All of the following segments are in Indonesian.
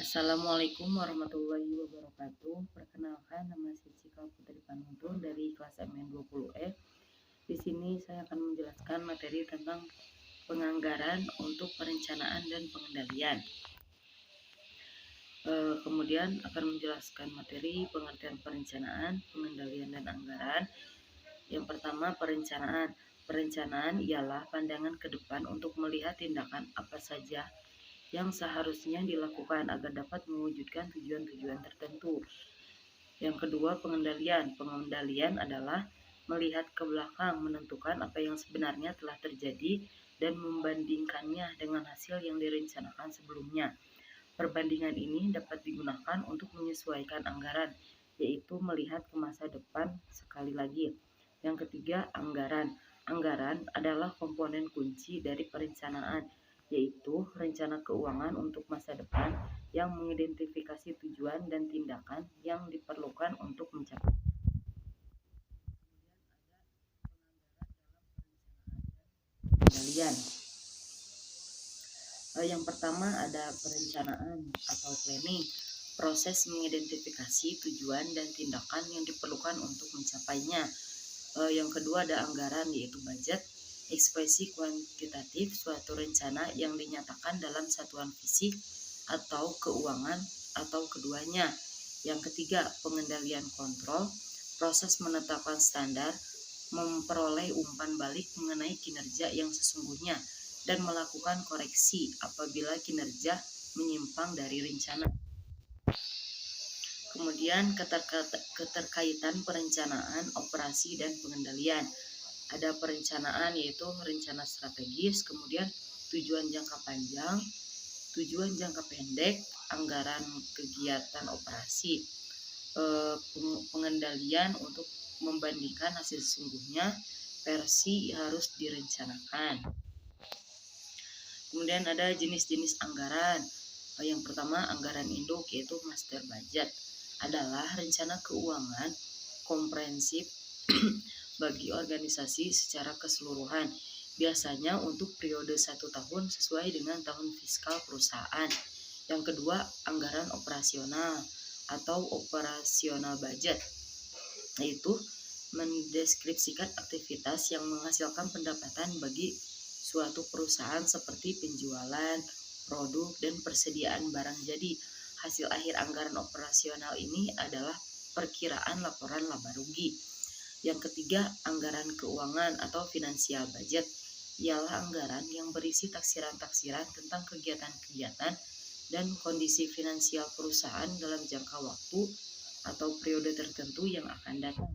Assalamualaikum warahmatullahi wabarakatuh. Perkenalkan, nama saya Cika Putri Panuntun dari kelas MN20E. Di sini saya akan menjelaskan materi tentang penganggaran untuk perencanaan dan pengendalian. Kemudian akan menjelaskan materi pengertian perencanaan, pengendalian, dan anggaran. Yang pertama, perencanaan. Perencanaan ialah pandangan ke depan untuk melihat tindakan apa saja yang seharusnya dilakukan agar dapat mewujudkan tujuan-tujuan tertentu. Yang kedua, pengendalian. Pengendalian adalah melihat ke belakang, menentukan apa yang sebenarnya telah terjadi dan membandingkannya dengan hasil yang direncanakan sebelumnya. Perbandingan ini dapat digunakan untuk menyesuaikan anggaran, yaitu melihat ke masa depan sekali lagi. Yang ketiga, anggaran. Anggaran adalah komponen kunci dari perencanaan, yaitu rencana keuangan untuk masa depan yang mengidentifikasi tujuan dan tindakan yang diperlukan untuk mencapai pengendalian. Yang pertama ada perencanaan atau planning, proses mengidentifikasi tujuan dan tindakan yang diperlukan untuk mencapainya. Yang kedua ada anggaran, yaitu budget, ekspresi kuantitatif suatu rencana yang dinyatakan dalam satuan fisik atau keuangan atau keduanya. Yang ketiga, pengendalian kontrol, proses menetapkan standar, memperoleh umpan balik mengenai kinerja yang sesungguhnya, dan melakukan koreksi apabila kinerja menyimpang dari rencana. Kemudian keterkaitan perencanaan, operasi, dan pengendalian. Ada perencanaan, yaitu rencana strategis, kemudian tujuan jangka panjang, tujuan jangka pendek, anggaran kegiatan operasi. Pengendalian untuk membandingkan hasil sesungguhnya versi harus direncanakan. Kemudian ada jenis-jenis anggaran. Yang pertama, anggaran induk, yaitu master budget, adalah rencana keuangan komprehensif bagi organisasi secara keseluruhan, biasanya untuk periode 1 tahun sesuai dengan tahun fiskal perusahaan. Yang kedua, anggaran operasional atau operasional budget, yaitu mendeskripsikan aktivitas yang menghasilkan pendapatan bagi suatu perusahaan seperti penjualan produk dan persediaan barang jadi. Hasil akhir anggaran operasional ini adalah perkiraan laporan laba rugi. Yang ketiga, anggaran keuangan atau financial budget ialah anggaran yang berisi taksiran-taksiran tentang kegiatan-kegiatan dan kondisi finansial perusahaan dalam jangka waktu atau periode tertentu yang akan datang.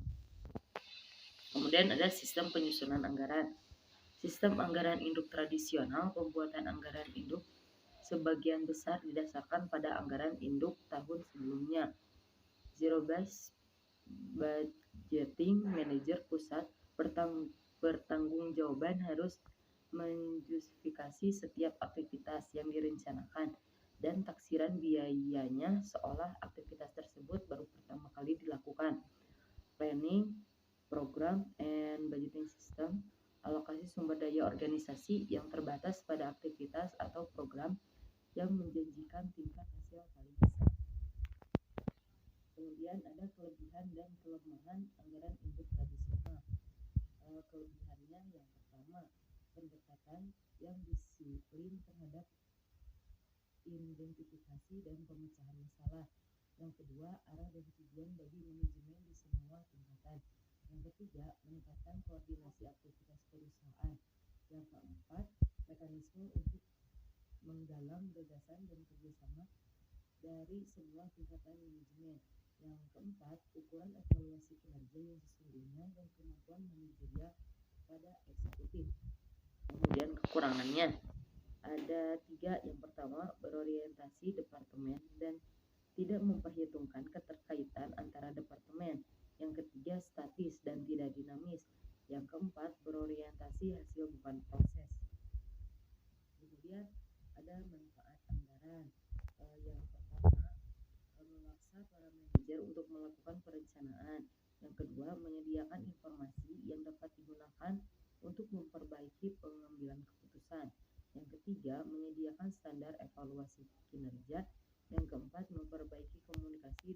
Kemudian ada sistem penyusunan anggaran. Sistem anggaran induk tradisional, pembuatan anggaran induk sebagian besar didasarkan pada anggaran induk tahun sebelumnya. Zero based budgeting, manajer pusat bertanggung-jawaban harus menjustifikasi setiap aktivitas yang direncanakan dan taksiran biayanya seolah aktivitas tersebut baru pertama kali dilakukan. Planning, program, and budgeting system, alokasi sumber daya organisasi yang terbatas pada aktivitas atau program yang menjanjikan tingkat hasil paling besar. Kemudian ada kelebihan dan kelemahan anggaran induk tradisional. Kelebihannya yang pertama, pendekatan yang disiplin terhadap identifikasi dan pemecahan masalah. Yang kedua, arah dan tujuan bagi manajemen di semua tingkatan. Yang ketiga, meningkatkan koordinasi aktivitas perusahaan. Yang keempat, mekanisme untuk menggalang gagasan dan kerjasama dari semua tingkatan manajemen. Yang keempat, ukuran evaluasi kinerja yang sesungguhnya dan kemampuan manajerial pada eksekutif. Kemudian kekurangannya ada 3. Yang pertama, berorientasi departemen dan tidak memperhitungkan keterkaitan antara departemen. Yang ketiga, statis dan tidak dinamis. Yang keempat, berorientasi hasil bukan proses. Kemudian ada manfaat anggaran. Yang pertama, memaksa para manajer untuk melakukan perencanaan. Yang kedua, menyediakan informasi yang dapat digunakan untuk memperbaiki pengambilan keputusan. Yang ketiga, menyediakan standar evaluasi kinerja Yang keempat, memperbaiki komunikasi